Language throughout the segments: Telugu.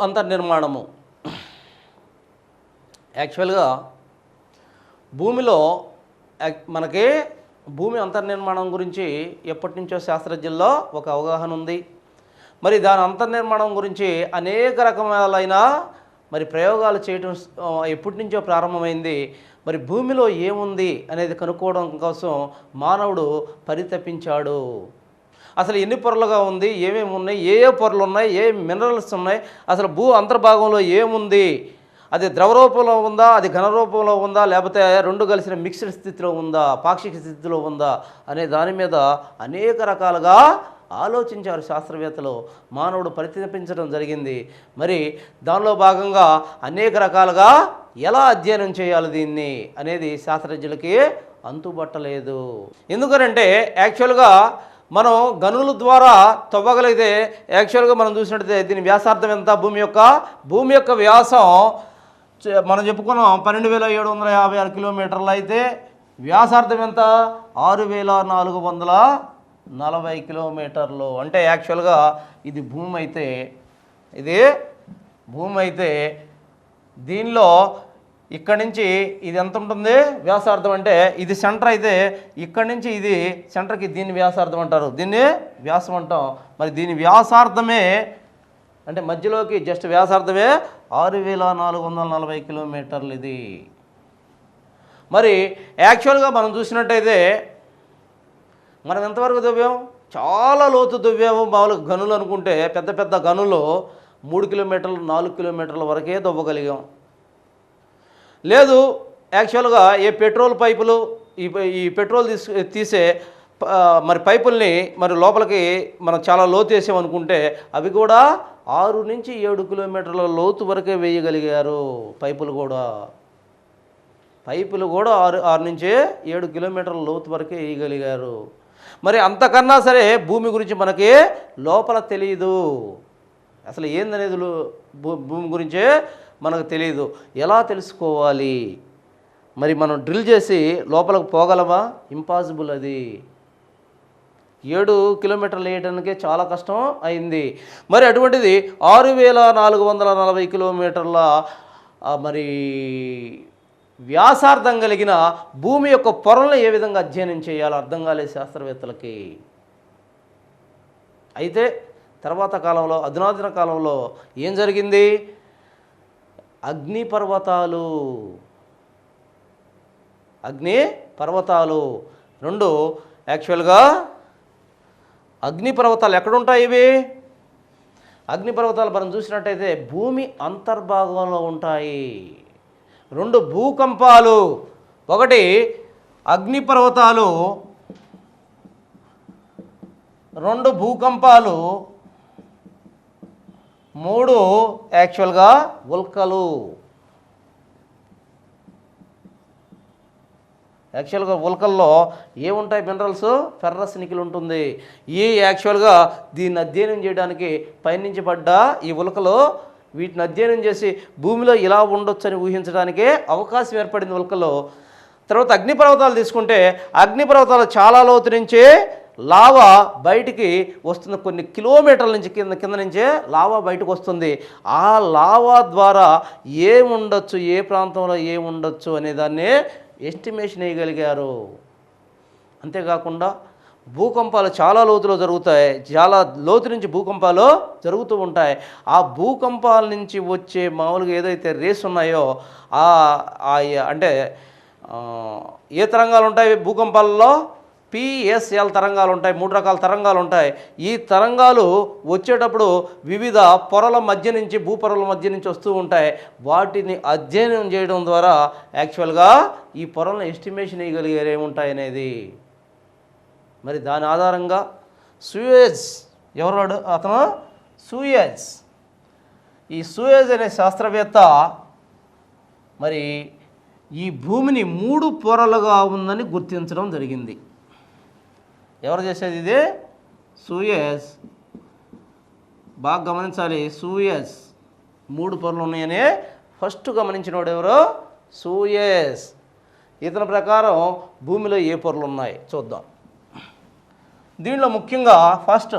అంతర్నిర్మాణము. యాక్చువల్గా భూమిలో మనకి భూమి అంతర్నిర్మాణం గురించి ఎప్పటి నుంచో శాస్త్రజ్ఞుల్లో ఒక అవగాహన ఉంది. మరి దాని అంతర్నిర్మాణం గురించి అనేక రకమైన మరి ప్రయోగాలు చేయడం ఎప్పటి నుంచో ప్రారంభమైంది. మరి భూమిలో ఏముంది అనేది కనుక్కోవడం కోసం మానవుడు పరితపించాడు. అసలు ఎన్ని పొరలుగా ఉంది, ఏమేమి ఉన్నాయి, ఏ ఏ పొరలు ఉన్నాయి, ఏ మినరల్స్ ఉన్నాయి, అసలు భూ అంతర్భాగంలో ఏముంది, అది ద్రవ రూపంలో ఉందా, అది ఘన రూపంలో ఉందా, లేకపోతే రెండు కలిసిన మిక్స్డ్ స్థితిలో ఉందా, పాక్షిక స్థితిలో ఉందా అనే దాని మీద అనేక రకాలుగా ఆలోచించారు శాస్త్రవేత్తలు. మానవుడు పరితపించడం జరిగింది. మరి దానిలో భాగంగా అనేక రకాలుగా ఎలా అధ్యయనం చేయాలి దీన్ని అనేది శాస్త్రజ్ఞులకి అంతుబట్టలేదు. ఎందుకనంటే యాక్చువల్గా మనం గనుల ద్వారా తవ్వగలిగితే యాక్చువల్గా మనం చూసినట్టయితే దీని వ్యాసార్థం ఎంత, భూమి యొక్క వ్యాసం మనం చెప్పుకున్నాం 12,756 కిలోమీటర్లు అయితే వ్యాసార్థం ఎంత 6,440 కిలోమీటర్లు. అంటే యాక్చువల్గా ఇది భూమి అయితే దీనిలో ఇక్కడి నుంచి ఇది ఎంత ఉంటుంది వ్యాసార్థం అంటే ఇది సెంటర్ అయితే ఇక్కడి నుంచి ఇది సెంటర్కి దీన్ని వ్యాసార్థం అంటారు, దీన్ని వ్యాసం అంటాం. మరి దీని వ్యాసార్థమే అంటే మధ్యలోకి జస్ట్ వ్యాసార్థమే 6,440 కిలోమీటర్లు ఇది. మరి యాక్చువల్గా మనం చూసినట్టయితే మనం ఎంతవరకు దువ్వాం, చాలా లోతు దువ్వాము. మామూలుగా గనులు అనుకుంటే పెద్ద పెద్ద గనులు 3 కిలోమీటర్లు 4 కిలోమీటర్ల వరకే దువ్వగలిగాం. లేదు యాక్చువల్గా ఏ పెట్రోల్ పైపులు ఈ పెట్రోల్ తీసే మరి పైపుల్ని మరి లోపలికి మనం చాలా లోతు వేసామనుకుంటే అవి కూడా 6 నుంచి 7 కిలోమీటర్ల లోతు వరకే వేయగలిగారు. పైపులు కూడా 6 నుంచి 7 కిలోమీటర్ల లోతు వరకే వేయగలిగారు. మరి అంతకన్నా సరే భూమి గురించి మనకి లోపల తెలియదు. అసలు ఏందనేది భూమి గురించే మనకు తెలియదు. ఎలా తెలుసుకోవాలి? మరి మనం డ్రిల్ చేసి లోపలికి పోగలమా? ఇంపాసిబుల్. అది 7 కిలోమీటర్లు వేయడానికే చాలా కష్టం అయింది. మరి అటువంటిది 6,440 కిలోమీటర్ల మరి వ్యాసార్థం కలిగిన భూమి యొక్క పొరలను ఏ విధంగా అధ్యయనం చేయాలో అర్థం కాలేదు శాస్త్రవేత్తలకి. అయితే తర్వాత కాలంలో అధునాతన కాలంలో ఏం జరిగింది, అగ్ని పర్వతాలు రెండు యాక్చువల్గా అగ్నిపర్వతాలు ఎక్కడుంటాయి? ఇవి అగ్నిపర్వతాలు మనం చూసినట్టయితే భూమి అంతర్భాగంలో ఉంటాయి. 2 భూకంపాలు, ఒకటి అగ్నిపర్వతాలు, 2 భూకంపాలు, 3 యాక్చువల్గా ఉల్కలు. యాక్చువల్గా ఉల్కల్లో ఏముంటాయి మినరల్స్? ఫెర్రస్ నికెల్ ఉంటుంది. ఈ యాక్చువల్గా దీన్ని అధ్యయనం చేయడానికి పైనుంచి పడ్డ ఈ ఉల్కలు వీటిని అధ్యయనం చేసి భూమిలో ఇలా ఉండొచ్చని ఊహించడానికే అవకాశం ఏర్పడింది ఉల్కలో. తర్వాత అగ్నిపర్వతాలు తీసుకుంటే అగ్నిపర్వతాలు చాలా లోతు నుంచే లావా బయటికి వస్తుంది. కొన్ని కిలోమీటర్ల నుంచి కింద నుంచే లావా బయటకు వస్తుంది. ఆ లావా ద్వారా ఏముండొచ్చు, ఏ ప్రాంతంలో ఏముండొచ్చు అనేదాన్ని ఎస్టిమేషన్ వేయగలిగారు. అంతేకాకుండా భూకంపాలు చాలా లోతులో జరుగుతాయి, చాలా లోతు నుంచి భూకంపాలు జరుగుతూ ఉంటాయి. ఆ భూకంపాల నుంచి వచ్చే మామూలుగా ఏదైతే రేస్ ఉన్నాయో అంటే ఏ తరంగాలు ఉంటాయి భూకంపాలలో? PSL తరంగాలు ఉంటాయి. 3 రకాల తరంగాలు ఉంటాయి. ఈ తరంగాలు వచ్చేటప్పుడు వివిధ పొరల మధ్య నుంచి భూపొరల మధ్య నుంచి వస్తూ ఉంటాయి. వాటిని అధ్యయనం చేయడం ద్వారా యాక్చువల్గా ఈ పొరలను ఎస్టిమేషన్ వేయగలిగారు ఏముంటాయి అనేది. మరి దాని ఆధారంగా అతను సూయజ్ ఈ సూయజ్ అనే శాస్త్రవేత్త మరి ఈ భూమిని 3 పొరలుగా ఉందని గుర్తించడం జరిగింది. ఎవరు చేసేది ఇది? సూయజ్. బాగా గమనించాలి, సూయజ్ 3 పొరలు ఉన్నాయని ఫస్ట్ గమనించినవాడు ఎవరు? సూయజ్. ఇతని ప్రకారం భూమిలో ఏ పొరలు ఉన్నాయి చూద్దాం. దీనిలో ముఖ్యంగా ఫస్ట్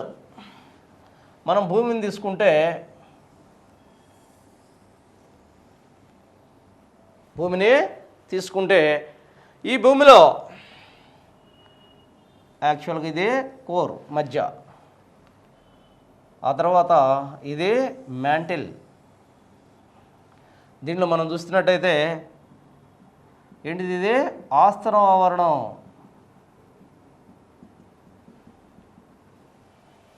మనం భూమిని తీసుకుంటే భూమిని తీసుకుంటే ఈ భూమిలో యాక్చువల్గా ఇది కోర్ మధ్య, ఆ తర్వాత ఇది మ్యాంటిల్. దీనిలో మనం చూస్తున్నట్టయితే ఏంటిది, ఇది ఆస్తరం ఆవరణం.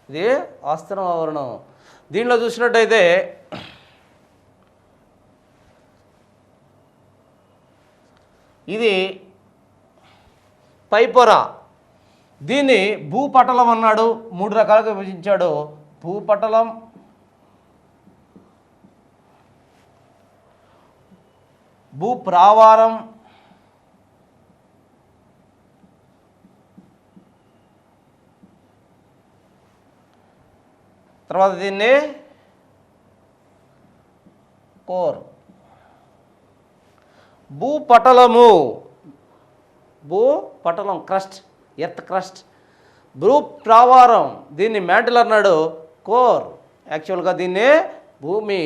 ఇది ఆస్తరం ఆవరణం. దీనిలో చూసినట్టయితే ఇది పైపొర. దీన్ని భూపటలం అన్నాడు, 3 రకాలుగా విభజించాడు. భూపటలం, భూప్రావారం, తర్వాత దీన్ని కోర్. భూపటలము, భూపటలం క్రస్ట్, ఎర్త్ క్రస్ట్. భూప్రావారం, దీన్ని మ్యాంటిల్ అన్నాడు. కోర్, యాక్చువల్గా దీన్ని భూమి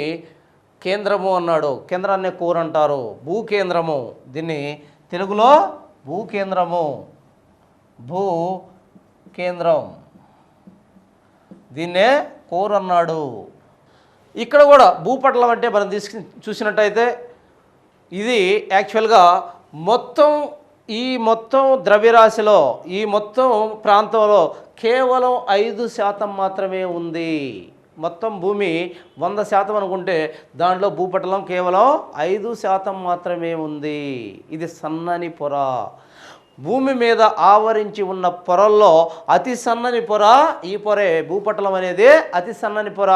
కేంద్రము అన్నాడు. కేంద్రాన్ని కోర్ అంటారు. భూకేంద్రము, దీన్ని తెలుగులో భూకేంద్రము, భూ కేంద్రం, దీన్నే కోర్ అన్నాడు. ఇక్కడ కూడా భూపటలం అంటే మనం చూసినట్టయితే ఇది యాక్చువల్గా మొత్తం ద్రవ్యరాశిలో, ఈ మొత్తం ప్రాంతంలో కేవలం 5% మాత్రమే ఉంది. మొత్తం భూమి 100% అనుకుంటే దాంట్లో భూపటలం కేవలం 5% మాత్రమే ఉంది. ఇది సన్నని పొర. భూమి మీద ఆవరించి ఉన్న పొరల్లో అతి సన్నని పొర ఈ పొరే. భూపటలం అనేది అతి సన్నని పొర.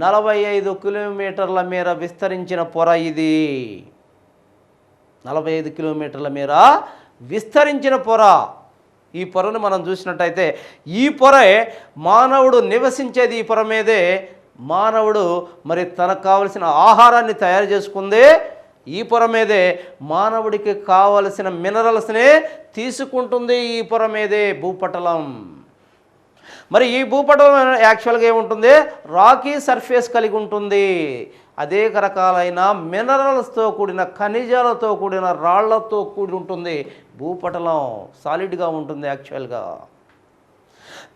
45 కిలోమీటర్ల మేర విస్తరించిన పొర ఇది. 45 కిలోమీటర్ల మేర విస్తరించిన పొర. ఈ పొరను మనం చూసినట్టయితే ఈ పొరే మానవుడు నివసించేది. ఈ పొర మీదే మానవుడు మరి తనకు కావలసిన ఆహారాన్ని తయారు చేసుకుంది. ఈ పొర మీదే మానవుడికి కావలసిన మినరల్స్ని తీసుకుంటుంది. ఈ పొర మీదే భూపటలం. మరి ఈ భూపటలం యాక్చువల్గా ఏముంటుంది, రాకీ సర్ఫేస్ కలిగి ఉంటుంది. అనేక రకాలైన మినరల్స్తో కూడిన, ఖనిజాలతో కూడిన, రాళ్లతో కూడి ఉంటుంది. భూపటలం సాలిడ్గా ఉంటుంది యాక్చువల్గా.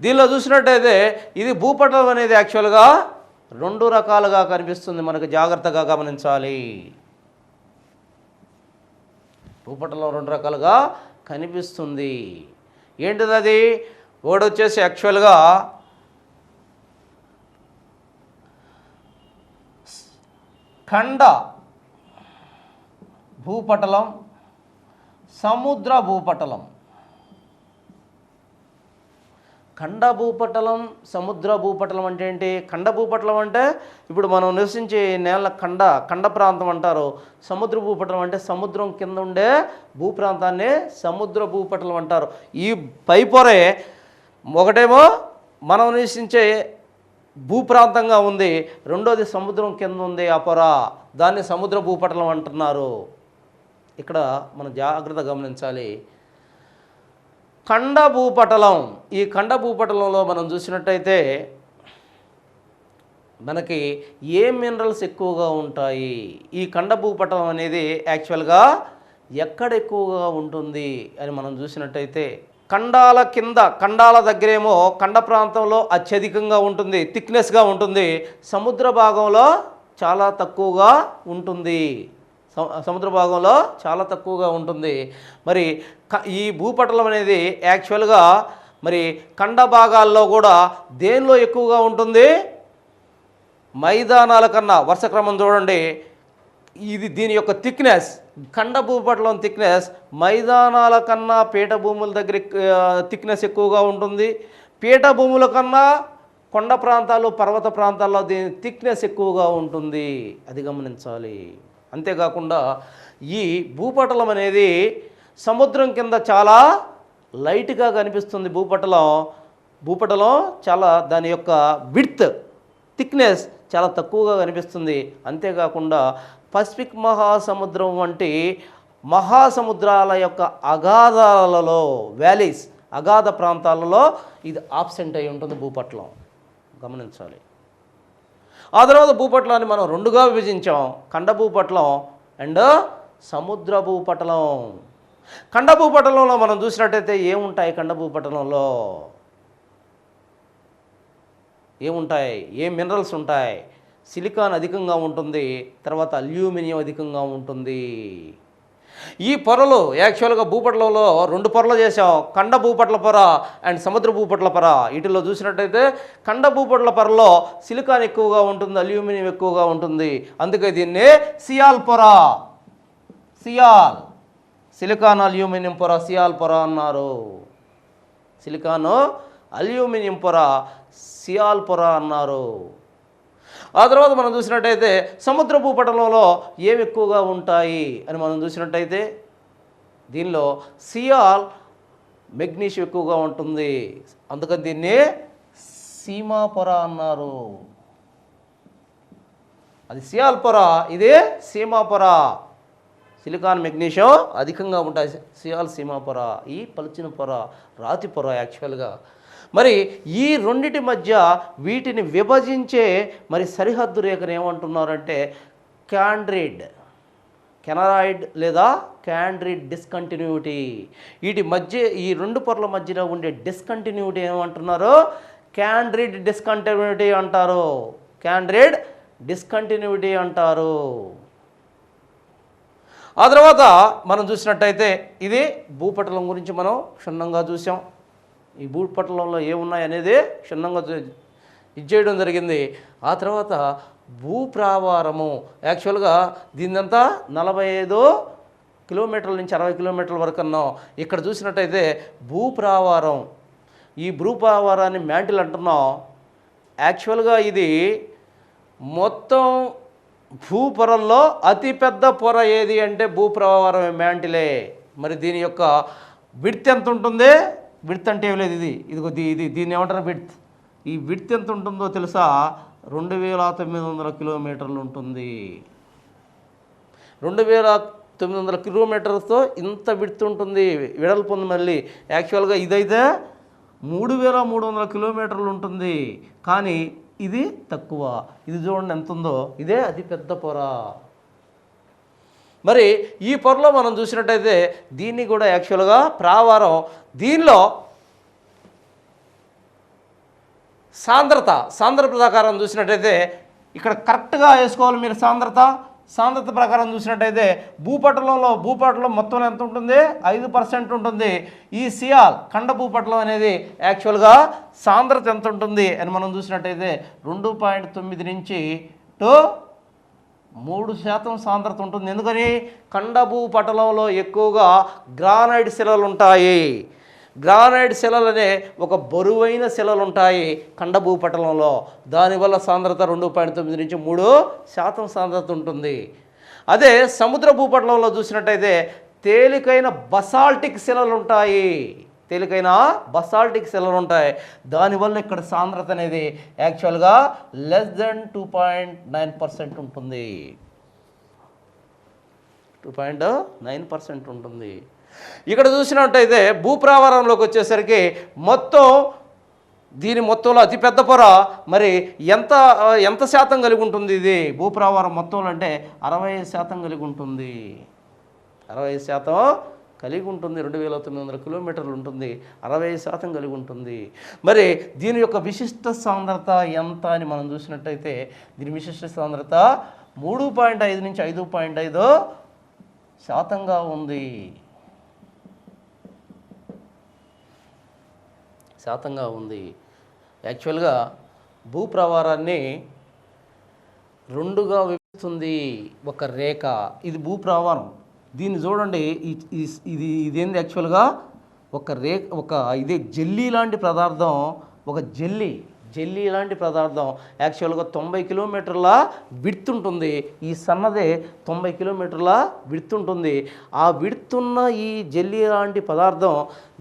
దీనిలో చూసినట్టయితే ఇది భూపటలం అనేది యాక్చువల్గా 2 రకాలుగా కనిపిస్తుంది. మనకు జాగ్రత్తగా గమనించాలి. భూపటలం 2 రకాలుగా కనిపిస్తుంది. ఏంటిది అది? ఒకటి వచ్చేసి యాక్చువల్గా ఖండ భూపటలం, సముద్ర భూపటలం. ఖండ భూపటలం, సముద్ర భూపటలం అంటే ఏంటి? ఖండ భూపటలం అంటే ఇప్పుడు మనం నివసించే నేల ఖండ ప్రాంతం అంటారు. సముద్ర భూపటలం అంటే సముద్రం కింద ఉండే భూప్రాంతాన్ని సముద్ర భూపటలం అంటారు. ఈ పైపొరే ఒకటేమో మనం నివసించే భూప్రాంతంగా ఉంది, రెండోది సముద్రం కింద ఉంది ఆ పొర, దాన్ని సముద్ర భూపటలం అంటున్నారు. ఇక్కడ మనం జాగ్రత్తగా గమనించాలి. ఖండ భూపటలం, ఈ ఖండ భూపటలంలో మనం చూసినట్టయితే మనకి ఏ మినరల్స్ ఎక్కువగా ఉంటాయి? ఈ ఖండ భూపటలం అనేది యాక్చువల్గా ఎక్కడ ఎక్కువగా ఉంటుంది అని మనం చూసినట్టయితే ఖండాల కింద, ఖండాల దగ్గరేమో ఖండ ప్రాంతంలో అత్యధికంగా ఉంటుంది, థిక్నెస్గా ఉంటుంది. సముద్ర భాగంలో చాలా తక్కువగా ఉంటుంది. సముద్ర భాగంలో చాలా తక్కువగా ఉంటుంది. మరి ఈ భూపటలం అనేది యాక్చువల్గా మరి ఖండ భాగాల్లో కూడా దేనిలో ఎక్కువగా ఉంటుంది? మైదానాల కన్నా. వరుస క్రమం చూడండి. ఇది దీని యొక్క థిక్నెస్, ఖండ భూపటలం థిక్నెస్ మైదానాల కన్నా పీఠభూముల దగ్గర థిక్నెస్ ఎక్కువగా ఉంటుంది. పీఠభూముల కన్నా కొండ ప్రాంతాలు, పర్వత ప్రాంతాల్లో దీని థిక్నెస్ ఎక్కువగా ఉంటుంది. అది గమనించాలి. అంతేకాకుండా ఈ భూపటలం అనేది సముద్రం కింద చాలా లైట్గా కనిపిస్తుంది. భూపటలం చాలా దాని యొక్క విడ్త్, థిక్నెస్ చాలా తక్కువగా కనిపిస్తుంది. అంతేకాకుండా పసిఫిక్ మహాసముద్రం వంటి మహాసముద్రాల యొక్క అగాధాలలో, వ్యాలీస్, అగాధ ప్రాంతాలలో ఇది ఆబ్సెంట్ అయి ఉంటుంది భూపటలం. గమనించాలి. ఆ తర్వాత భూపటలాన్ని మనం 2గా విభజించాం, ఖండ భూపటలం అండ్ సముద్ర భూపటలం. ఖండ భూపటలంలో మనం చూసినట్టయితే ఏముంటాయి? ఖండ భూపటలంలో ఏముంటాయి? ఏ మినరల్స్ ఉంటాయి? సిలికాన్ అధికంగా ఉంటుంది, తర్వాత అల్యూమినియం అధికంగా ఉంటుంది. ఈ పొరలు యాక్చువల్గా భూపటలంలో 2 పొరలు చేసాం, ఖండ భూపటల పొర అండ్ సముద్ర భూపటల పొర. వీటిల్లో చూసినట్టయితే ఖండ భూపటల పొరలో సిలికాన్ ఎక్కువగా ఉంటుంది, అల్యూమినియం ఎక్కువగా ఉంటుంది. అందుకే దీన్ని సియాల్ పొర, సిలికాన్ అల్యూమినియం పొర, సియాల్ పొర అన్నారు. సిలికాను అల్యూమినియం పొర, సియాల్ పొర అన్నారు. ఆ తర్వాత మనం చూసినట్టయితే సముద్ర భూపటలంలో ఏమి ఎక్కువగా ఉంటాయి అని మనం చూసినట్టయితే దీనిలో సియాల్, మెగ్నీషియం ఎక్కువగా ఉంటుంది. అందుకని దీన్ని సీమా పొర అన్నారు. అది సియాల్ పొర, ఇదే సీమా పొర. సిలికాన్, మెగ్నీషియం అధికంగా ఉంటాయి. సియాల్ సీమా పొర, ఈ పలుచిన పొర రాతి పొర యాక్చువల్గా. మరి ఈ రెండిటి మధ్య వీటిని విభజించే మరి సరిహద్దు రేఖను ఏమంటున్నారంటే కెనరాయిడ్ లేదా క్యాండ్రిడ్ డిస్కంటిన్యూటీ. వీటి మధ్య, ఈ 2 పొరల మధ్యలో ఉండే డిస్కంటిన్యూటీ ఏమంటున్నారు? క్యాండ్రిడ్ డిస్కంటిన్యూటీ అంటారు. క్యాండ్రిడ్ డిస్కంటిన్యూటీ అంటారు. ఆ తర్వాత మనం చూసినట్టయితే ఇది భూపటలం గురించి మనం క్షుణ్ణంగా చూసాం. ఈ భూపటలంలో ఏమున్నాయి అనేది క్షుణ్ణంగా ఇచ్చేయడం జరిగింది. ఆ తర్వాత భూప్రావారము యాక్చువల్గా దీన్నంతా 45 కిలోమీటర్ల నుంచి 60 కిలోమీటర్ల వరకు అన్నాం. ఇక్కడ చూసినట్టయితే భూప్రావారం, ఈ భూప్రావారాన్ని మ్యాంటిల్ అంటున్నాం. యాక్చువల్గా ఇది మొత్తం భూపొరల్లో అతిపెద్ద పొర ఏది అంటే భూప్రావారం మ్యాంటిలే. మరి దీని యొక్క విడ్త్ ఎంత ఉంటుంది? విడ్త్ అంటే ఏం లేదు, ఇది దీన్ని ఏమంటారు? విడ్త్. ఈ విడ్త్ ఎంత ఉంటుందో తెలుసా? 2900 కిలోమీటర్లు ఉంటుంది. 2900 కిలోమీటర్స్తో ఇంత విడ్త్ ఉంటుంది, వెడల్పు ఉంది. మళ్ళీ యాక్చువల్గా ఇదైతే 3300 కిలోమీటర్లు ఉంటుంది, కానీ ఇది తక్కువ. ఇది చూడండి ఎంత ఉందో, ఇదే అతిపెద్ద పొర. మరి ఈ పొరలో మనం చూసినట్టయితే దీన్ని కూడా యాక్చువల్గా ప్రావారం. దీనిలో సాంద్రత ప్రకారం చూసినట్టయితే ఇక్కడ కరెక్ట్గా వేసుకోవాలి మీరు. సాంద్రత ప్రకారం చూసినట్టయితే భూపటలం మొత్తం ఎంత ఉంటుంది? 5% ఉంటుంది. ఈ సియాల్ ఖండ భూపటలం అనేది యాక్చువల్గా సాంద్రత ఎంత ఉంటుంది అని మనం చూసినట్టయితే 2.9 నుంచి 3% సాంద్రత ఉంటుంది. ఎందుకని? ఖండ భూపటలంలో ఎక్కువగా గ్రానైట్ శిలలు ఉంటాయి. గ్రానైట్ శిలలు అనే ఒక బరువైన శిలలు ఉంటాయి ఖండ భూపటలంలో. దానివల్ల సాంద్రత 2.9 నుంచి 3% సాంద్రత ఉంటుంది. అదే సముద్ర భూపటలంలో చూసినట్టయితే తేలికైన బసాల్టిక్ శిలలు ఉంటాయి. దానివల్ల ఇక్కడ సాంద్రత అనేది యాక్చువల్గా లెస్ దెన్ 2.9% ఉంటుంది. 2.9% ఉంటుంది. ఇక్కడ చూసినట్టయితే భూప్రావారంలోకి వచ్చేసరికి దీని మొత్తంలో అతిపెద్ద పొర. మరి ఎంత శాతం కలిగి ఉంటుంది? ఇది భూప్రావారం మొత్తంలో అంటే 60% కలిగి ఉంటుంది. 60% కలిగి ఉంటుంది. 2900 కిలోమీటర్లు ఉంటుంది, 60% కలిగి ఉంటుంది. మరి దీని యొక్క విశిష్ట సాంద్రత ఎంత అని మనం చూసినట్టయితే దీని విశిష్ట సాంద్రత 3.5 నుంచి 5.5% ఉంది. యాక్చువల్గా భూప్రవారాన్ని 2గా విభజిస్తుంది ఒక రేఖ. ఇది భూప్రవారం. దీన్ని చూడండి, ఇదేంది యాక్చువల్గా ఇదే జెల్లీ లాంటి పదార్థం. ఒక జెల్లీ లాంటి పదార్థం యాక్చువల్గా 90 కిలోమీటర్ల విడ్త్ ఉంటుంది. ఈ సన్నదే 90 కిలోమీటర్ల విడ్త్ ఉంటుంది. ఆ విడ్త్ ఉన్న ఈ జెల్లీ లాంటి పదార్థం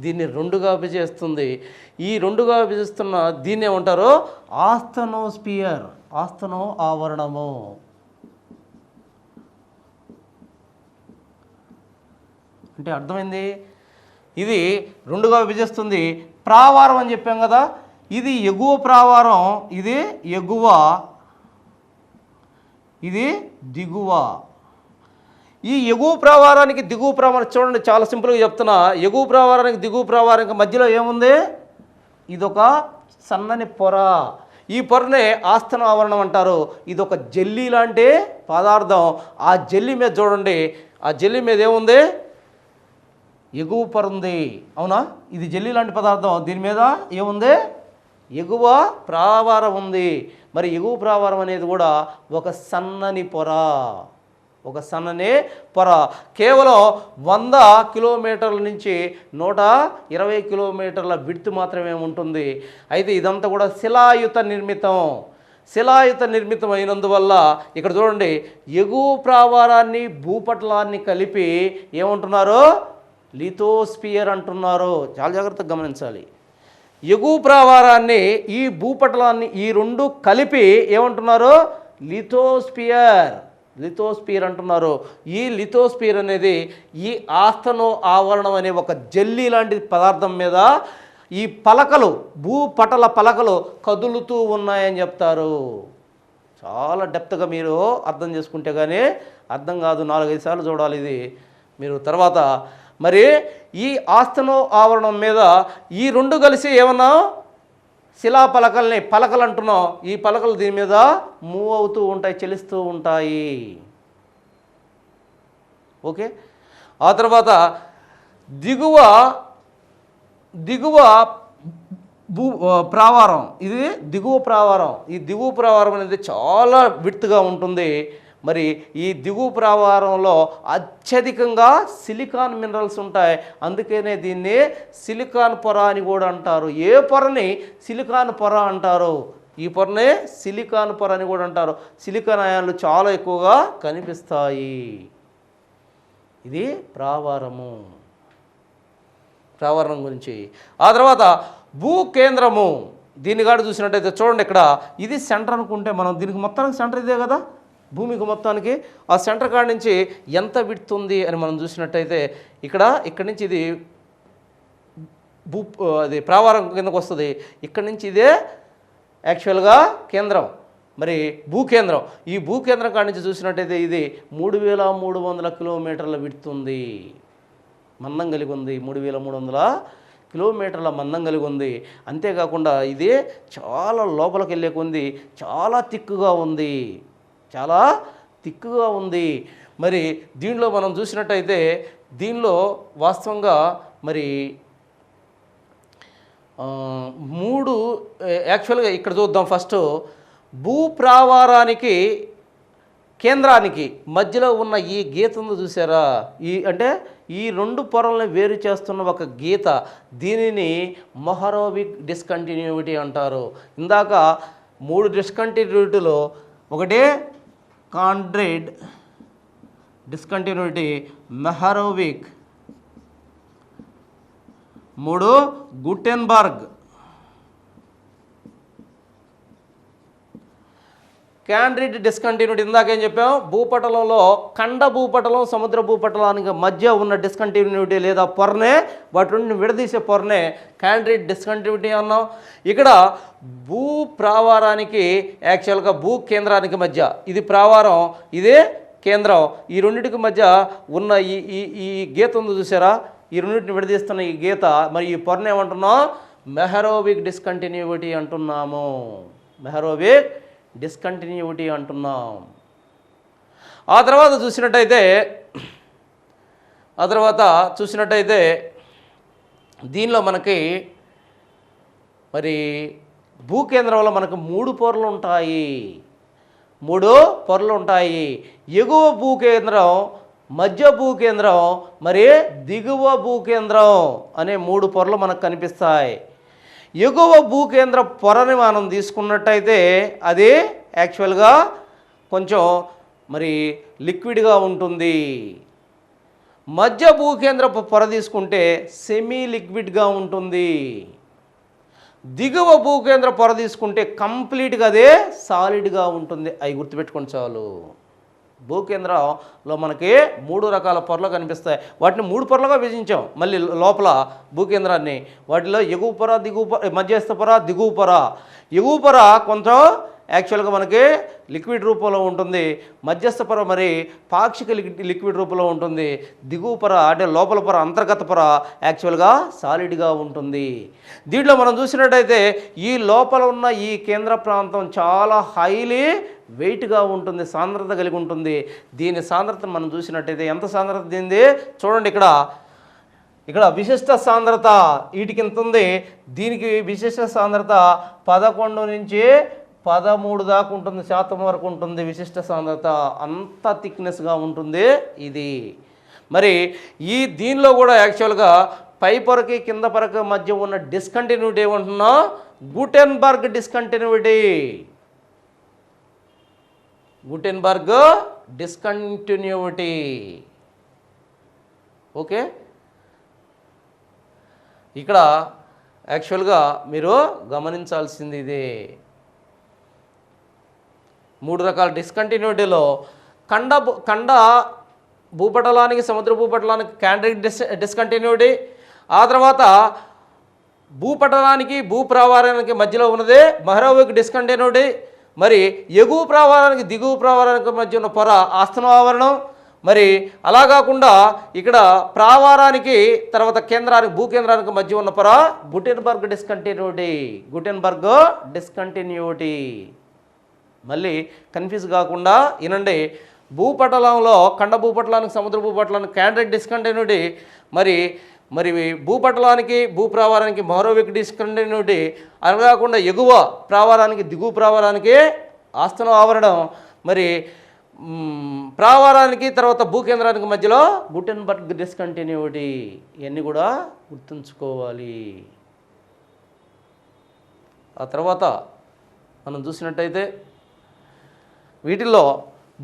దీన్ని 2గా విభజిస్తుంది. ఈ 2గా విభజిస్తున్న దీన్ని ఏమంటారు? ఆస్తనోస్పియర్, ఆస్తనో ఆవరణము. అంటే అర్థమైంది? ఇది 2గా విభజిస్తుంది. ప్రావారం అని చెప్పాం కదా, ఇది ఎగువ ప్రావారం, ఇది ఎగువ, ఇది దిగువ. ఈ ఎగువ ప్రావారానికి దిగువ ప్రావారం చూడండి, చాలా సింపుల్గా చెప్తున్నా. ఎగువ ప్రావారానికి దిగువ ప్రావారానికి మధ్యలో ఏముంది? ఇదొక సన్నని పొర. ఈ పొరనే ఆస్తన ఆవరణం అంటారు. ఇదొక జెల్లీ లాంటి పదార్థం. ఆ జెల్లీ మీద చూడండి, ఆ జెల్లీ మీద ఏముంది? ఎగువ పొర ఉంది. అవునా? ఇది జెల్లీ లాంటి పదార్థం. దీని మీద ఏముంది? ఎగువ ప్రావారం ఉంది. మరి ఎగువ ప్రావారం అనేది కూడా ఒక సన్నని పొర, ఒక సన్నని పొర. కేవలం 100 కిలోమీటర్ల నుంచి 120 కిలోమీటర్ల విడ్త్ మాత్రమే ఉంటుంది. అయితే ఇదంతా కూడా శిలాయుత నిర్మితం. శిలాయుత నిర్మితం అయినందువల్ల ఇక్కడ చూడండి, ఎగువ ప్రావారాన్ని భూపటలాన్ని కలిపి ఏమంటున్నారు? లిథోస్పియర్ అంటున్నారు. చాలా జాగ్రత్తగా గమనించాలి. ఎగువ ప్రావారాన్ని ఈ భూపటలాన్ని ఈ రెండు కలిపి ఏమంటున్నారు? లిథోస్పియర్, లిథోస్పియర్ అంటున్నారు. ఈ లిథోస్పియర్ అనేది ఈ ఆస్తనో ఆవరణం అనే ఒక జెల్లీ లాంటి పదార్థం మీద ఈ పలకలు, భూపటల పలకలు కదులుతూ ఉన్నాయని చెప్తారు. చాలా డెప్త్గా మీరు అర్థం చేసుకుంటే కానీ అర్థం కాదు. 4-5 సార్లు చూడాలి ఇది మీరు. తర్వాత మరి ఈ ఆస్తనో ఆవరణం మీద ఈ రెండు కలిసి ఏమన్నా శిలా పలకలు అంటున్నాం. ఈ పలకలు దీని మీద మూవ్ అవుతూ ఉంటాయి, చలిస్తూ ఉంటాయి. ఓకే. ఆ తర్వాత దిగువ ప్రావారం, ఇది దిగువ ప్రావారం. ఈ దిగువ ప్రావారం అనేది చాలా విడ్త్గా ఉంటుంది. మరి ఈ దిగువ ప్రావారంలో అత్యధికంగా సిలికాన్ మినరల్స్ ఉంటాయి. అందుకనే దీన్ని సిలికాన్ పొర అని కూడా అంటారు. ఏ పొరని? సిలికాన్ పొర అంటారు. ఈ పొరనే సిలికాన్ పొర అని కూడా అంటారు. సిలికాన్ అయాన్లు చాలా ఎక్కువగా కనిపిస్తాయి. ఇది ప్రావారము, ప్రావారం గురించి. ఆ తర్వాత భూకేంద్రము. దీన్ని కాడ చూసినట్టయితే చూడండి, ఇక్కడ ఇది సెంటర్ అనుకుంటే మనం దీనికి మొత్తానికి సెంటర్ ఇదే కదా, భూమికి మొత్తానికి. ఆ సెంటర్ కాడ నుంచి ఎంత విడ్త్ ఉంది అని మనం చూసినట్టయితే ఇక్కడి నుంచి ఇది అది ప్రావారం కిందకు వస్తుంది. ఇక్కడి నుంచి ఇదే యాక్చువల్గా కేంద్రం, మరి భూకేంద్రం. ఈ భూకేంద్రం కాడి నుంచి చూసినట్టయితే ఇది 3300 కిలోమీటర్ల విడ్త్ ఉంది, మందం కలిగి ఉంది. 3300 కిలోమీటర్ల మందం కలిగి ఉంది. అంతేకాకుండా ఇది చాలా లోపలికి వెళ్ళే కొంది చాలా తిక్కుగా ఉంది, చాలా తిక్కుగా ఉంది. మరి దీనిలో మనం చూసినట్టయితే దీనిలో వాస్తవంగా మరి 3 యాక్చువల్గా ఇక్కడ చూద్దాం. ఫస్ట్ భూప్రావారానికి కేంద్రానికి మధ్యలో ఉన్న ఈ గీత ఉంది చూసారా? అంటే ఈ రెండు పొరల్ని వేరు చేస్తున్న ఒక గీత, దీనిని మొహరోవిక్ డిస్కంటిన్యూటీ అంటారు. ఇందాక 3 డిస్కంటిన్యూటీలో ఒకటి కాండ్రేడ్ డిస్కంటిన్యూటీ, మెహరోవిక్, 3 గుటెన్బర్గ్. క్యాండ్రిడ్ డిస్కంటిన్యూటీ ఇందాకేం చెప్పాం? భూపటలంలో ఖండ భూపటలం, సముద్ర భూపటలానికి మధ్య ఉన్న డిస్కంటిన్యూటీ లేదా పొరనే, వాటి నుండి విడదీసే పొరనే క్యాండ్రిడ్ డిస్కంటిన్యూటీ అన్నాం. ఇక్కడ భూ ప్రావారానికి యాక్చువల్గా భూ కేంద్రానికి మధ్య, ఇది ప్రావారం, ఇదే కేంద్రం, ఈ రెండింటికి మధ్య ఉన్న ఈ గీత ఉంది చూసారా? ఈ రెండింటిని విడదీస్తున్న ఈ గీత, మరి ఈ పొరను ఏమంటున్నాం? మెహరోవిక్ డిస్కంటిన్యూటీ అంటున్నాము. మెహరోవిక్ డిస్కంటిన్యూటీ అంటున్నాం. ఆ తర్వాత చూసినట్టయితే దీనిలో మనకి మరి భూకేంద్రంలో మనకు 3 పొరలు ఉంటాయి. 3 పొరలు ఉంటాయి. ఎగువ భూకేంద్రం, మధ్య భూకేంద్రం, మరి దిగువ భూకేంద్రం అనే 3 పొరలు మనకు కనిపిస్తాయి. ఎగువ భూకేంద్ర పొరని మనం తీసుకున్నట్టయితే అది యాక్చువల్గా కొంచెం మరి లిక్విడ్గా ఉంటుంది. మధ్య భూకేంద్ర పొర తీసుకుంటే సెమీ లిక్విడ్గా ఉంటుంది. దిగువ భూకేంద్ర పొర తీసుకుంటే కంప్లీట్గా అదే సాలిడ్గా ఉంటుంది. అవి గుర్తుపెట్టుకోండి చాలు. భూకేంద్రంలో మనకి 3 రకాల పొరలు కనిపిస్తాయి. వాటిని 3 పొరలుగా విభజించాం. మళ్ళీ లోపల భూకేంద్రాన్ని వాటిలో ఎగువ పొర, దిగువ పొర, మధ్యస్థ పొర, దిగువ పొర. ఎగువ పొర కొంచెం యాక్చువల్గా మనకి లిక్విడ్ రూపంలో ఉంటుంది, మధ్యస్థ పొర మరి పాక్షిక లిక్విడ్ రూపంలో ఉంటుంది, దిగువ పొర అంటే లోపల పొర అంతర్గత పొర యాక్చువల్గా సాలిడ్గా ఉంటుంది. దీంట్లో మనం చూసినట్టయితే ఈ లోపల ఉన్న ఈ కేంద్ర ప్రాంతం చాలా హైలీ వెయిట్గా ఉంటుంది, సాంద్రత కలిగి ఉంటుంది. దీని సాంద్రత మనం చూసినట్టయితే ఎంత సాంద్రత దీనిది చూడండి, ఇక్కడ విశిష్ట సాంద్రత వీటికి ఎంత ఉంది, దీనికి విశిష్ట సాంద్రత 11 నుంచి 13 దాకా ఉంటుంది, శాతం వరకు ఉంటుంది విశిష్ట సాంద్రత. అంత థిక్నెస్గా ఉంటుంది ఇది. మరి దీనిలో కూడా యాక్చువల్గా పై పొరకి కింద పొరకి మధ్య ఉన్న డిస్కంటిన్యూటీ ఏమంటున్నా, Gutenberg discontinuity. Gutenberg discontinuity. Okay, ఇక్కడ యాక్చువల్గా మీరు గమనించాల్సింది ఇదే. 3 రకాల డిస్కంటిన్యూటీలో ఖండ భూపటలానికి సముద్ర భూపటలానికి క్యాండ్రిక్ డిస్కంటిన్యూటీ, ఆ తర్వాత భూపటలానికి భూప్రావారానికి మధ్యలో ఉన్నదే మహరోవిక్ డిస్కంటిన్యూటీ, మరి ఎగువ ప్రావారానికి దిగువ ప్రావారానికి మధ్య ఉన్న పొర ఆస్తన ఆవరణం. మరి అలా కాకుండా ఇక్కడ ప్రావారానికి తర్వాత కేంద్రానికి భూకేంద్రానికి మధ్య ఉన్న పొర గుటెన్బర్గ్ డిస్కంటిన్యూటీ. Gutenberg discontinuity. మళ్ళీ కన్ఫ్యూజ్ కాకుండా వినండి, భూపటలంలో ఖండ భూపటలానికి సముద్ర భూపటలానికి క్యాండ్రిక్ డిస్కంటిన్యూటీ, మరి భూపటలానికి భూప్రావారానికి మహరోవిక్ డిస్కంటిన్యూటీ, అలా కాకుండా ఎగువ ప్రావారానికి దిగువ ప్రావారానికి ఆస్తన ఆవరణం, మరి ప్రావారానికి తర్వాత భూకేంద్రానికి మధ్యలో గుటెన్బర్గ్ డిస్కంటిన్యూటీ. ఇవన్నీ కూడా గుర్తుంచుకోవాలి. ఆ తర్వాత మనం చూసినట్టయితే వీటిల్లో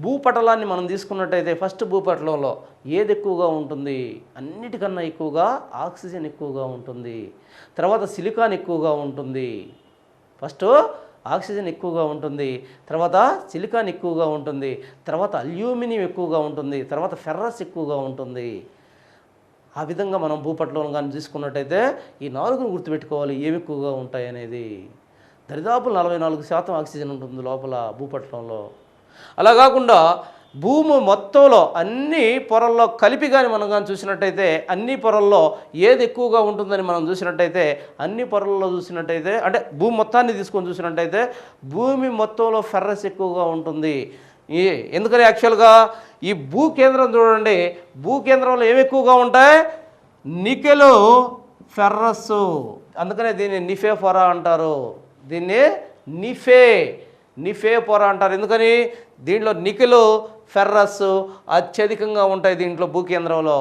భూపటలాన్ని మనం తీసుకున్నట్టయితే ఫస్ట్ భూపటలంలో ఏది ఎక్కువగా ఉంటుంది, అన్నిటికన్నా ఎక్కువగా ఆక్సిజన్ ఎక్కువగా ఉంటుంది, తర్వాత సిలికాన్ ఎక్కువగా ఉంటుంది. ఫస్ట్ ఆక్సిజన్ ఎక్కువగా ఉంటుంది, తర్వాత సిలికాన్ ఎక్కువగా ఉంటుంది, తర్వాత అల్యూమినియం ఎక్కువగా ఉంటుంది, తర్వాత ఫెర్రస్ ఎక్కువగా ఉంటుంది. ఆ విధంగా మనం భూపటలం కానీ తీసుకున్నట్టయితే ఈ 4ను గుర్తుపెట్టుకోవాలి ఏమి ఎక్కువగా ఉంటాయి అనేది. దరిదాపు 44% ఆక్సిజన్ ఉంటుంది లోపల భూపటలంలో. అలా కాకుండా భూమి మొత్తంలో అన్ని పొరల్లో కలిపి కానీ మనం కానీ చూసినట్టయితే అన్ని పొరల్లో ఏది ఎక్కువగా ఉంటుందని మనం చూసినట్టయితే అన్ని పొరల్లో చూసినట్టయితే అంటే భూమి మొత్తాన్ని తీసుకొని చూసినట్టయితే భూమి మొత్తంలో ఫెర్రస్ ఎక్కువగా ఉంటుంది. ఎందుకని యాక్చువల్గా ఈ భూకేంద్రం చూడండి, భూకేంద్రంలో ఏమి ఎక్కువగా ఉంటాయి, నికెలు ఫెర్రస్. అందుకనే దీన్ని నిఫే పొర అంటారు, దీన్ని నిఫే పొర అంటారు. ఎందుకని దీంట్లో నికెలు ఫెర్రస్ అత్యధికంగా ఉంటాయి. దీంట్లో భూకేంద్రంలో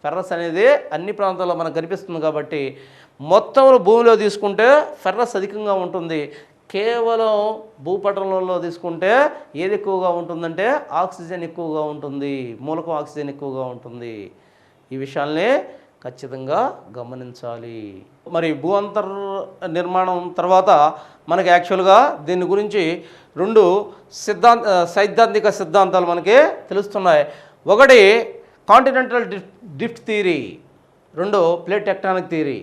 ఫెర్రస్ అనేది అన్ని ప్రాంతాల్లో మనకు కనిపిస్తుంది కాబట్టి మొత్తంలో భూమిలో తీసుకుంటే ఫెర్రస్ అధికంగా ఉంటుంది. కేవలం భూపటలంలో తీసుకుంటే ఏది ఎక్కువగా ఉంటుందంటే ఆక్సిజన్ ఎక్కువగా ఉంటుంది, మూలకం ఆక్సిజన్ ఎక్కువగా ఉంటుంది. ఈ విషయాల్ని ఖచ్చితంగా గమనించాలి. మరి భూ అంతర్ నిర్మాణం తర్వాత మనకి యాక్చువల్గా దీని గురించి 2 సైద్ధాంతిక సిద్ధాంతాలు మనకి తెలుస్తున్నాయి. ఒకటి continental drift theory, 2 plate tectonic theory.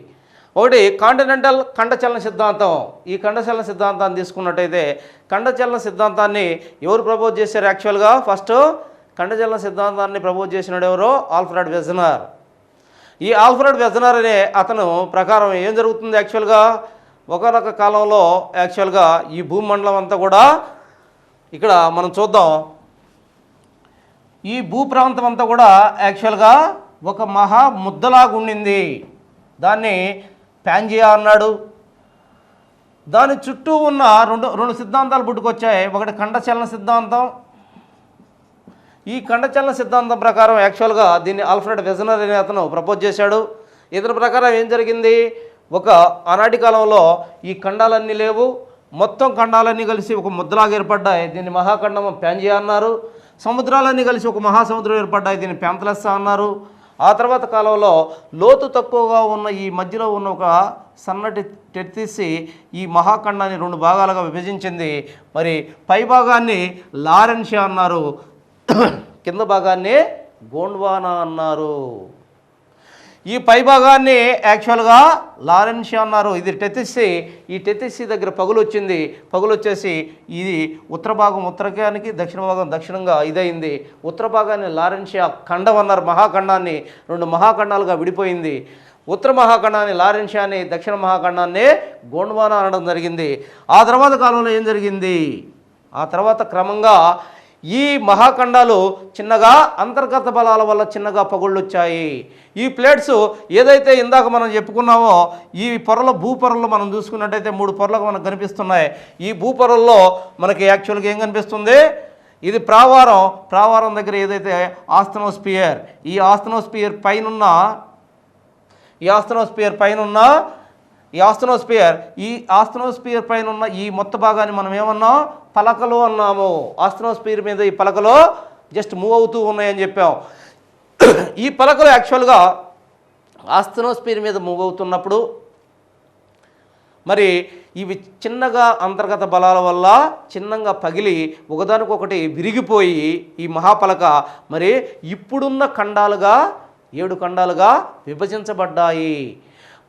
ఒకటి కాంటినెంటల్ ఖండచలన సిద్ధాంతం. ఈ ఖండచలన సిద్ధాంతాన్ని తీసుకున్నట్టయితే ఖండచలన సిద్ధాంతాన్ని ఎవరు ప్రపోజ్ చేశారు, యాక్చువల్గా ఫస్ట్ ఖండచలన సిద్ధాంతాన్ని ప్రపోజ్ చేసినాడు ఎవరో, ఆల్ఫ్రెడ్ వెజనర్. ఈ ఆల్ఫ్రెడ్ వెజనర్ అనే అతను ప్రకారం ఏం జరుగుతుంది, యాక్చువల్గా ఒకనొక కాలంలో యాక్చువల్గా ఈ భూమండలం అంతా కూడా ఇక్కడ మనం చూద్దాం, ఈ భూప్రాంతం అంతా కూడా యాక్చువల్గా ఒక మహా ముద్దలాగా ఉండింది. దాన్ని ప్యాంజియా అన్నాడు. దాని చుట్టూ ఉన్న రెండు సిద్ధాంతాలు పుట్టుకొచ్చాయి. ఒకటి ఖండచలన సిద్ధాంతం. ఈ ఖండచలన సిద్ధాంతం ప్రకారం యాక్చువల్గా దీన్ని ఆల్ఫ్రెడ్ వెజనర్ అనే అతను ప్రపోజ్ చేశాడు. ఇతని ప్రకారం ఏం జరిగింది, ఆనాటి కాలంలో ఈ ఖండాలన్నీ లేవు, మొత్తం ఖండాలన్నీ కలిసి ఒక ముద్దలాగా ఏర్పడ్డాయి. దీన్ని మహాఖండం ప్యాంజియా అన్నారు. సముద్రాలన్నీ కలిసి ఒక మహాసముద్రం ఏర్పడ్డాయి, దీన్ని ప్యాంతలస్సా అన్నారు. ఆ తర్వాత కాలంలో లోతు తక్కువగా ఉన్న ఈ మధ్యలో ఉన్న ఒక సన్నటి తెత్తిసి ఈ మహాఖండాన్ని 2 భాగాలుగా విభజించింది. మరి పై భాగాన్ని లారెన్షియా అన్నారు, కింద భాగాన్ని గోండ్వానా అన్నారు. ఈ పై భాగాన్ని యాక్చువల్గా లారెన్షియా అన్నారు. ఇది టెథెస్సీ. ఈ టెథెస్సీ దగ్గర పగులు వచ్చింది. పగులు వచ్చేసి ఇది ఉత్తర భాగం ఉత్తరానికి, దక్షిణ భాగం దక్షిణంగా ఇదైంది. ఉత్తర భాగాన్ని లారెన్షియా ఖండం అన్నారు. మహాఖండాన్ని 2 మహాఖండాలుగా విడిపోయింది. ఉత్తర మహాఖండాన్ని లారెన్షియాని, దక్షిణ మహాఖండాన్ని గోండ్వానా అనడం జరిగింది. ఆ తర్వాత కాలంలో ఏం జరిగింది? ఆ తర్వాత క్రమంగా ఈ మహాఖండాలు చిన్నగా అంతర్గత బలాల వల్ల చిన్నగా పగుళ్ళు వచ్చాయి. ఈ ప్లేట్స్ ఏదైతే ఇందాక మనం చెప్పుకున్నామో, ఈ పొరల భూపొరల్లో మనం చూసుకున్నట్టయితే 3 పొరలకు మనకు కనిపిస్తున్నాయి. ఈ భూపొరల్లో మనకి యాక్చువల్గా ఏం కనిపిస్తుంది? ఇది ప్రావారం దగ్గర ఏదైతే ఆస్థనోస్పియర్, ఈ ఆస్థనోస్పియర్ పైన ఉన్న ఈ మొత్తం భాగాన్ని మనం ఏమన్నాం? పలకలు అన్నాము. ఆస్థనోస్పియర్ మీద ఈ పలకలు జస్ట్ మూవ్ అవుతూ ఉన్నాయని చెప్పాం. ఈ పలకలు యాక్చువల్గా ఆస్థనోస్పియర్ మీద మూవ్ అవుతున్నప్పుడు మరి ఇవి చిన్నగా అంతర్గత బలాల వల్ల చిన్నగా పగిలి ఒకదానికొకటి విరిగిపోయి ఈ మహాపలక మరి ఇప్పుడున్న ఖండాలుగా 7 ఖండాలుగా విభజించబడ్డాయి.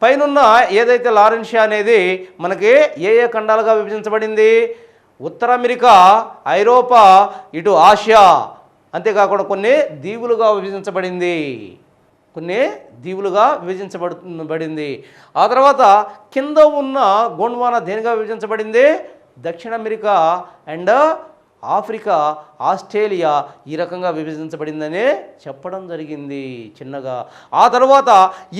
పైనున్న ఏదైతే లారెన్షియా అనేది మనకి ఏ ఖండాలుగా విభజించబడింది? ఉత్తర అమెరికా, ఐరోపా, ఇటు ఆసియా, అంతేకాకుండా కొన్ని దీవులుగా విభజించబడింది. ఆ తర్వాత కింద ఉన్న గోండ్వానా దేనిగా విభజించబడింది? దక్షిణ అమెరికా అండ్ ఆఫ్రికా, ఆస్ట్రేలియా ఈ రకంగా విభజించబడిందని చెప్పడం జరిగింది చిన్నగా. ఆ తర్వాత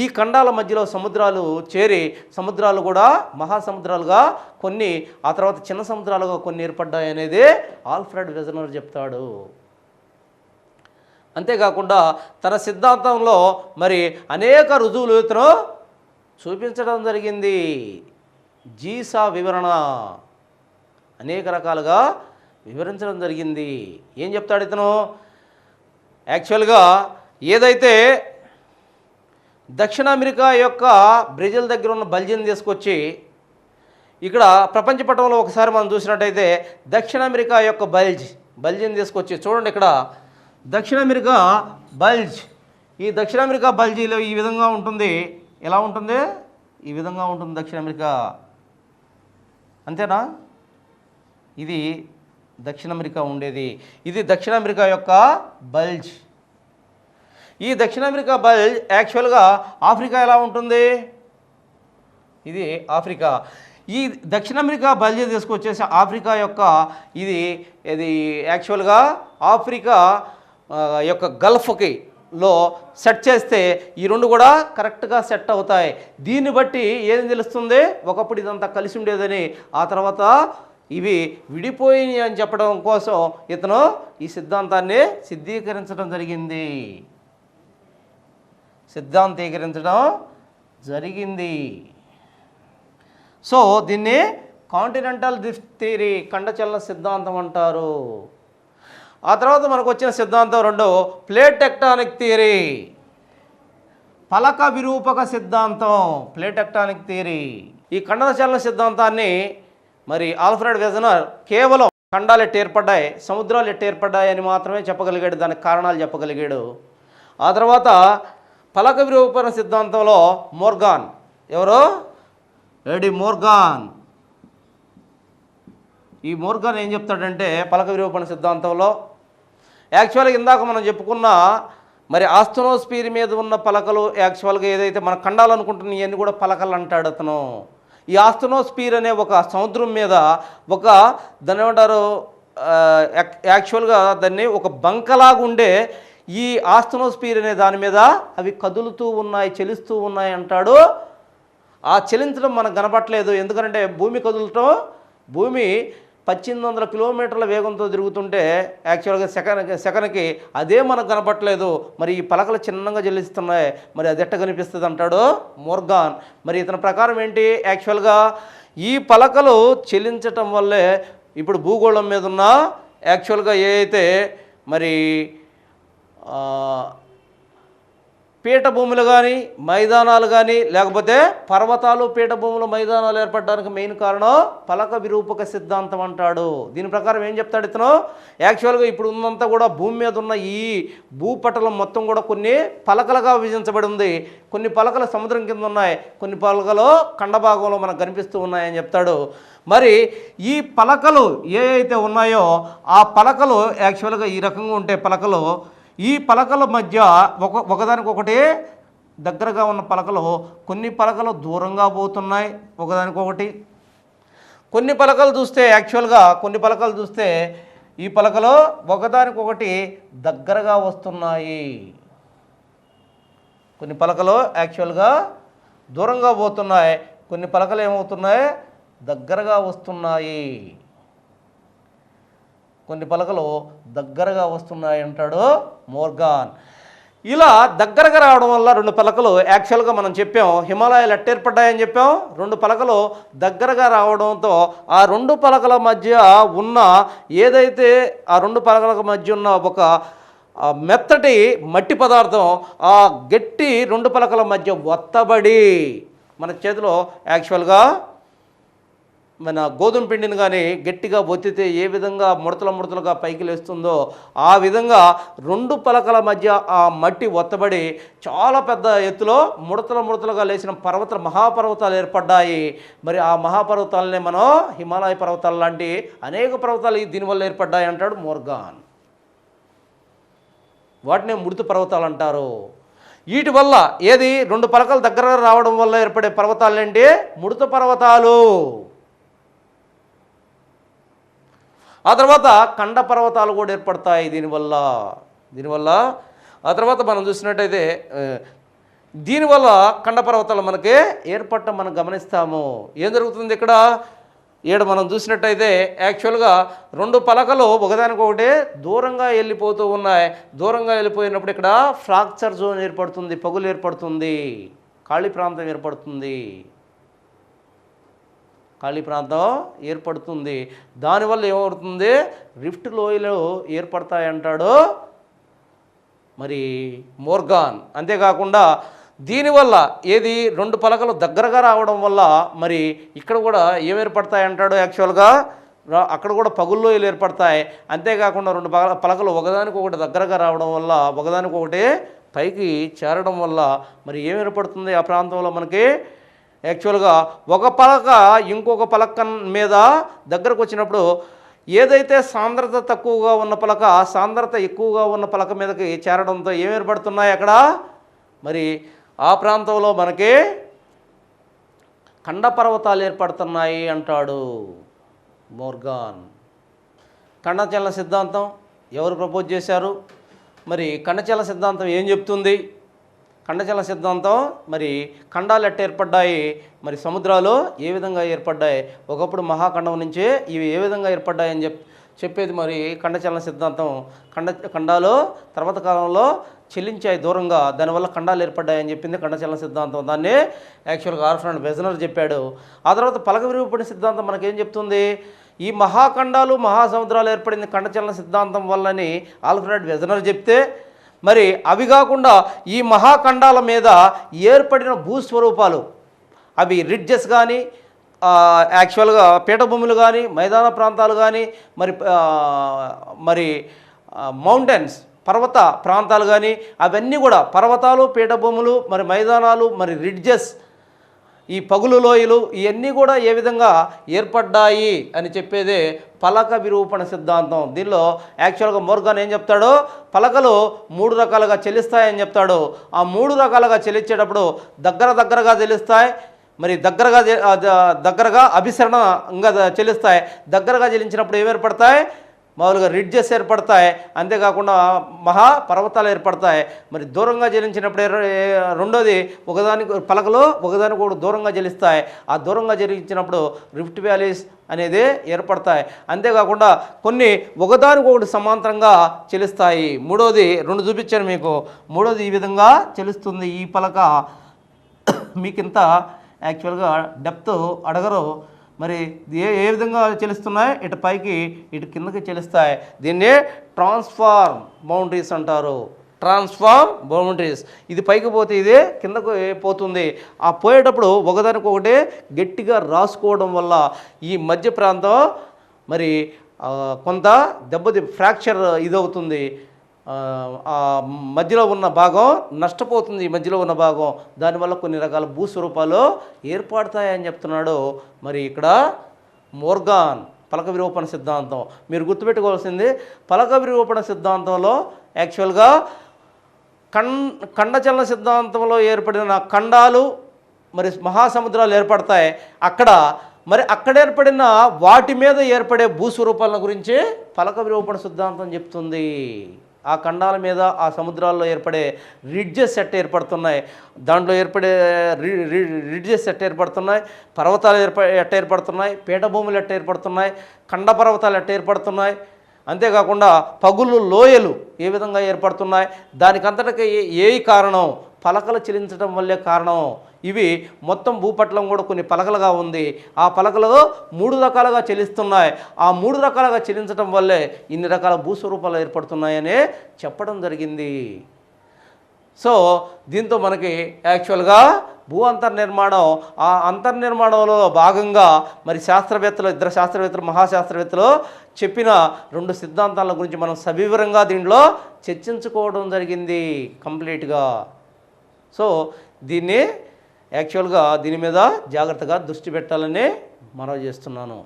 ఈ ఖండాల మధ్యలో సముద్రాలు చేరి సముద్రాలు కూడా మహాసముద్రాలుగా కొన్ని, ఆ తర్వాత చిన్న సముద్రాలుగా కొన్ని ఏర్పడ్డాయి అనేది ఆల్ఫ్రెడ్ వెజనర్ చెప్తాడు. అంతేకాకుండా తన సిద్ధాంతంలో మరి అనేక రుజువులు ఇతను చూపించడం జరిగింది. జీసా వివరణ అనేక రకాలుగా వివరించడం జరిగింది. ఏం చెప్తాడు ఇతను? యాక్చువల్గా ఏదైతే దక్షిణ అమెరికా యొక్క బ్రెజిల్ దగ్గర ఉన్న బల్జిని తీసుకొచ్చి ఇక్కడ ప్రపంచ పటంలో ఒకసారి మనం చూసినట్టయితే దక్షిణ అమెరికా యొక్క బల్జిని తీసుకొచ్చి చూడండి. ఇక్కడ దక్షిణ అమెరికా బల్జ్, ఈ దక్షిణ అమెరికా బల్జీలో ఈ విధంగా ఉంటుంది. ఎలా ఉంటుంది? ఈ విధంగా ఉంటుంది దక్షిణ అమెరికా. అంతేనా? ఇది దక్షిణ అమెరికా ఉండేది. ఇది దక్షిణ అమెరికా యొక్క బల్జ్. ఈ దక్షిణ అమెరికా బల్జ్ యాక్చువల్గా ఆఫ్రికా ఎలా ఉంటుంది? ఇది ఆఫ్రికా. ఈ దక్షిణ అమెరికా బల్జ్ తీసుకొచ్చేసి ఆఫ్రికా యొక్క ఇది యాక్చువల్గా ఆఫ్రికా యొక్క గల్ఫ్కి సెట్ చేస్తే ఈ 2 కూడా కరెక్ట్గా సెట్ అవుతాయి. దీన్ని బట్టి ఏం తెలుస్తుంది? ఒకప్పుడు ఇదంతా కలిసి ఉండేదని, ఆ తర్వాత ఇవి విడిపోయినాయి అని చెప్పడం కోసం ఇతను ఈ సిద్ధాంతాన్ని సిద్ధీకరించడం జరిగింది. సో దీన్ని కాంటినెంటల్ డ్రిఫ్ట్ థియరీ, ఖండచలన సిద్ధాంతం అంటారు. ఆ తర్వాత మనకు వచ్చిన సిద్ధాంతం 2 ప్లేట్ టెక్టానిక్ థియరీ, పలక విరూపక సిద్ధాంతం, ప్లేట్ టెక్టానిక్ థియరీ. ఈ ఖండచలన సిద్ధాంతాన్ని మరి ఆల్ఫ్రెడ్ వెజనర్ కేవలం ఖండాలు ఎట్టు ఏర్పడ్డాయి, సముద్రాలు ఎట్టు ఏర్పడ్డాయి అని మాత్రమే చెప్పగలిగాడు, దానికి కారణాలు చెప్పగలిగాడు. ఆ తర్వాత పలక విరూపణ సిద్ధాంతంలో మోర్గాన్, ఎవరో ఎడి మోర్గాన్, ఈ మోర్గాన్ ఏం చెప్తాడంటే పలక విరూపణ సిద్ధాంతంలో యాక్చువల్గా ఇందాక మనం చెప్పుకున్న మరి ఆస్థనోస్పియర్ మీద ఉన్న పలకలు యాక్చువల్గా ఏదైతే మన ఖండాలు అనుకుంటున్నాయి ఇవన్నీ కూడా పలకలు అంటాడు అతను. ఈ ఆస్థనోస్పియర్ అనే ఒక సముద్రం మీద దాన్ని ఏమంటారు, యాక్చువల్గా దాన్ని ఒక బంకలాగా ఉండే ఈ ఆస్థనోస్పియర్ అనే దాని మీద అవి కదులుతూ ఉన్నాయి, చలిస్తూ ఉన్నాయి అంటాడు. ఆ చలించడం మనకు కనపట్లేదు, ఎందుకంటే భూమి కదులటం, భూమి 1800 కిలోమీటర్ల వేగంతో తిరుగుతుంటే యాక్చువల్గా సెకన్కి అదే మనకు కనపట్లేదు. మరి ఈ పలకలు చిన్నగా చెల్లిస్తున్నాయి, మరి అది ఎట్ట కనిపిస్తుంది అంటాడు మోర్గాన్. మరి ఇతని ప్రకారం ఏంటి? యాక్చువల్గా ఈ పలకలు చెల్లించటం వల్లే ఇప్పుడు భూగోళం మీద ఉన్న యాక్చువల్గా ఏ అయితే మరి పీఠభూములు కానీ మైదానాలు కానీ లేకపోతే పర్వతాలు పీఠభూములు మైదానాలు ఏర్పడడానికి మెయిన్ కారణం పలక విరూపక సిద్ధాంతం అంటాడు. దీని ప్రకారం ఏం చెప్తాడు ఇతను? యాక్చువల్గా ఇప్పుడు ఉన్నంతా కూడా భూమి మీద ఉన్న ఈ భూపటలం మొత్తం కూడా కొన్ని పలకలుగా విభజించబడి ఉంది. కొన్ని పలకలు సముద్రం కింద ఉన్నాయి, కొన్ని పలకలు ఖండభాగంలో మనకు కనిపిస్తూ ఉన్నాయని చెప్తాడు. మరి ఈ పలకలు ఏ అయితే ఉన్నాయో ఆ పలకలు యాక్చువల్గా ఈ రకంగా ఉంటే పలకలు, ఈ పలకల మధ్య ఒకదానికొకటి దగ్గరగా ఉన్న పలకలు, కొన్ని పలకలు దూరంగా పోతున్నాయి ఒకదానికొకటి. కొన్ని పలకలు చూస్తే యాక్చువల్గా కొన్ని పలకలు చూస్తే ఈ పలకలు ఒకదానికొకటి దగ్గరగా వస్తున్నాయి. కొన్ని పలకలు యాక్చువల్గా దూరంగా పోతున్నాయి, కొన్ని పలకలు ఏమవుతున్నాయి? దగ్గరగా వస్తున్నాయి. కొన్ని పలకలు దగ్గరగా వస్తున్నాయి అంటాడు మోర్గాన్. ఇలా దగ్గరగా రావడం వల్ల రెండు పలకలు యాక్చువల్గా మనం చెప్పాం హిమాలయాలు ఏర్పడ్డాయని చెప్పాం. రెండు పలకలు దగ్గరగా రావడంతో ఆ రెండు పలకల మధ్య ఉన్న ఏదైతే ఆ రెండు పలకల మధ్య ఉన్న ఒక మెత్తటి మట్టి పదార్థం ఆ గట్టి రెండు పలకల మధ్య ఒత్తబడి మన చేతిలో యాక్చువల్గా మన గోధుమ పిండిని కానీ గట్టిగా ఒత్తితే ఏ విధంగా ముడతలుగా పైకి లేస్తుందో ఆ విధంగా రెండు పలకల మధ్య ఆ మట్టి ఒత్తబడి చాలా పెద్ద ఎత్తులో ముడతలుగా లేచిన మహాపర్వతాలు ఏర్పడ్డాయి. మరి ఆ మహాపర్వతాలనే మనం హిమాలయ పర్వతాలు లాంటి అనేక పర్వతాలు దీనివల్ల ఏర్పడ్డాయి అంటాడు మోర్గాన్. వాటినే ముడత పర్వతాలు అంటారు. వీటి వల్ల ఏది రెండు పలకలు దగ్గర రావడం వల్ల ఏర్పడే పర్వతాలు ఏంటి? ముడత పర్వతాలు. ఆ తర్వాత ఖండ పర్వతాలు కూడా ఏర్పడతాయి దీనివల్ల. ఆ తర్వాత మనం చూసినట్టయితే దీనివల్ల ఖండ పర్వతాలు మనకి ఏర్పడటం మనం గమనిస్తాము. ఏం జరుగుతుంది ఇక్కడ? మనం చూసినట్టయితే యాక్చువల్గా రెండు పలకలు ఒకదానికొకటి దూరంగా వెళ్ళిపోతూ ఉన్నాయి. దూరంగా వెళ్ళిపోయినప్పుడు ఇక్కడ ఫ్రాక్చర్ జోన్ ఏర్పడుతుంది, పగులు ఏర్పడుతుంది, ఖాళీ ప్రాంతం ఏర్పడుతుంది. ఖాళీ ప్రాంతం ఏర్పడుతుంది. దానివల్ల ఏమవుతుంది? రిఫ్ట్ లోయలు ఏర్పడతాయంటాడు మరి మోర్గాన్. అంతేకాకుండా దీనివల్ల ఏది రెండు పలకలు దగ్గరగా రావడం వల్ల మరి ఇక్కడ కూడా ఏమేర్పడతాయంటాడు యాక్చువల్గా అక్కడ కూడా పగుల్లోయలు ఏర్పడతాయి. అంతేకాకుండా రెండు పలకలు ఒకదానికొకటి దగ్గరగా రావడం వల్ల ఒకదానికొకటి పైకి చేరడం వల్ల మరి ఏం ఏర్పడుతుంది ఆ ప్రాంతంలో మనకి? యాక్చువల్గా ఒక పలక ఇంకొక పలక మీద దగ్గరకు వచ్చినప్పుడు ఏదైతే సాంద్రత తక్కువగా ఉన్న పలక సాంద్రత ఎక్కువగా ఉన్న పలక మీదకి చేరడంతో ఏం ఏర్పడుతున్నాయి అక్కడ? మరి ఆ ప్రాంతంలో మనకి ఖండ పర్వతాలు ఏర్పడుతున్నాయి అంటాడు మోర్గాన్. ఖండచలన సిద్ధాంతం ఎవరు ప్రపోజ్ చేశారు? మరి ఖండచలన సిద్ధాంతం ఏం చెప్తుంది? ఖండచలన సిద్ధాంతం మరి ఖండాలు ఎట్ట ఏర్పడ్డాయి, మరి సముద్రాలు ఏ విధంగా ఏర్పడ్డాయి, ఒకప్పుడు మహాఖండం నుంచే ఇవి ఏ విధంగా ఏర్పడ్డాయని చెప్పేది మరి ఖండచలన సిద్ధాంతం. ఖండాలు తర్వాత కాలంలో చెల్లించాయి దూరంగా, దానివల్ల ఖండాలు ఏర్పడ్డాయని చెప్పింది ఖండచలన సిద్ధాంతం. దాన్ని యాక్చువల్గా ఆల్ఫ్రెడ్ వెజనర్ చెప్పాడు. ఆ తర్వాత పలక విరిగిపడిన సిద్ధాంతం మనకేం చెప్తుంది? ఈ మహాఖండాలు మహాసముద్రాలు ఏర్పడింది ఖండచలన సిద్ధాంతం వల్లని ఆల్ఫ్రెడ్ వెజనర్ చెప్తే, మరి అవి కాకుండా ఈ మహాఖండాల మీద ఏర్పడిన భూస్వరూపాలు అవి రిడ్జెస్ కానీ యాక్చువల్గా పీఠభూములు కానీ మైదాన ప్రాంతాలు కానీ మరి మౌంటైన్స్ పర్వత ప్రాంతాలు కానీ అవన్నీ కూడా పర్వతాలు పీఠభూములు మరి మైదానాలు మరి రిడ్జెస్ ఈ పగులు లోయలు ఇవన్నీ కూడా ఏ విధంగా ఏర్పడ్డాయి అని చెప్పేదే పలక విరూపణ సిద్ధాంతం. దీనిలో యాక్చువల్గా మోర్గాన్ ఏం చెప్తాడో పలకలు 3 రకాలుగా చెల్లిస్తాయని చెప్తాడు. ఆ 3 రకాలుగా చెల్లించేటప్పుడు దగ్గరగా చెల్లిస్తాయి, మరి దగ్గరగా అభిసరణంగా చెల్లిస్తాయి. దగ్గరగా చెల్లించినప్పుడు ఏర్పడతాయి? మామూలుగా రిడ్జెస్ ఏర్పడతాయి, అంతేకాకుండా మహాపర్వతాలు ఏర్పడతాయి. మరి దూరంగా చెల్లించినప్పుడు రెండోది పలకలు ఒకదానికి దూరంగా చెల్లిస్తాయి. ఆ దూరంగా చెల్లించినప్పుడు రిఫ్ట్ వ్యాలీస్ అనేది ఏర్పడతాయి. అంతేకాకుండా కొన్ని ఒకదానికొకటి సమాంతరంగా చెల్లిస్తాయి. మూడోది 2 చూపించాను మీకు. మూడోది ఈ విధంగా చెల్లిస్తుంది ఈ పలక. మీకింత యాక్చువల్గా డెప్త్ అడగరు. మరి ఏ విధంగా చెల్లిస్తున్నాయి? ఇటు పైకి ఇటు కిందకి చెల్లిస్తాయి. దీన్ని ట్రాన్స్ఫార్మ్ బౌండరీస్ అంటారు. Transform boundaries. ఇది పైకి పోతే ఇది కిందకు పోతుంది. ఆ పోయేటప్పుడు ఒకదానికొకటి గట్టిగా రాసుకోవడం వల్ల ఈ మధ్య ప్రాంతం మరి కొంత దెబ్బతి ఫ్రాక్చర్ ఇదవుతుంది. ఆ మధ్యలో ఉన్న భాగం నష్టపోతుంది. ఈ మధ్యలో ఉన్న భాగం దానివల్ల కొన్ని రకాల భూస్వరూపాలు ఏర్పడతాయని చెప్తున్నాడు. మరి ఇక్కడ మోర్గాన్ పలక విరూపణ సిద్ధాంతం మీరు గుర్తుపెట్టుకోవాల్సింది. పలక విరూపణ సిద్ధాంతంలో యాక్చువల్గా ఖండచలన సిద్ధాంతంలో ఏర్పడిన ఖండాలు మరి మహాసముద్రాలు ఏర్పడతాయి. అక్కడ ఏర్పడిన వాటి మీద ఏర్పడే భూస్వరూపాల గురించి పలక విరూపణ సిద్ధాంతం చెప్తుంది. ఆ ఖండాల మీద ఆ సముద్రాల్లో ఏర్పడే రిడ్జెస్ ఎట్ట ఏర్పడుతున్నాయి, దాంట్లో ఏర్పడే రిడ్జెస్ ఎట్ట ఏర్పడుతున్నాయి, పర్వతాలు ఎట్ట ఏర్పడుతున్నాయి, పీఠభూములు ఎట్ట ఏర్పడుతున్నాయి, ఖండ పర్వతాలు ఎట్ట ఏర్పడుతున్నాయి, అంతేకాకుండా పగులు లోయలు ఏ విధంగా ఏర్పడుతున్నాయి, దానికంతటికి ఏ కారణం, పలకలు చెలించడం వల్లే కారణం. ఇవి మొత్తం భూపట్లం కూడా కొన్ని పలకలుగా ఉంది. ఆ పలకలు 3 రకాలుగా చెలిస్తున్నాయి. ఆ 3 రకాలుగా చెలించడం వల్లే ఇన్ని రకాల భూస్వరూపాలు ఏర్పడుతున్నాయని చెప్పడం జరిగింది. సో దీంతో మనకి యాక్చువల్గా భూ అంతర్నిర్మాణం, ఆ అంతర్నిర్మాణంలో భాగంగా మరి ఇద్దరు శాస్త్రవేత్తలు మహాశాస్త్రవేత్తలు చెప్పిన 2 సిద్ధాంతాల గురించి మనం సవివరంగా దీంట్లో చర్చించుకోవడం జరిగింది కంప్లీట్గా. సో దీన్ని యాక్చువల్గా దీని మీద జాగ్రత్తగా దృష్టి పెట్టాలని మనవి చేస్తున్నాను.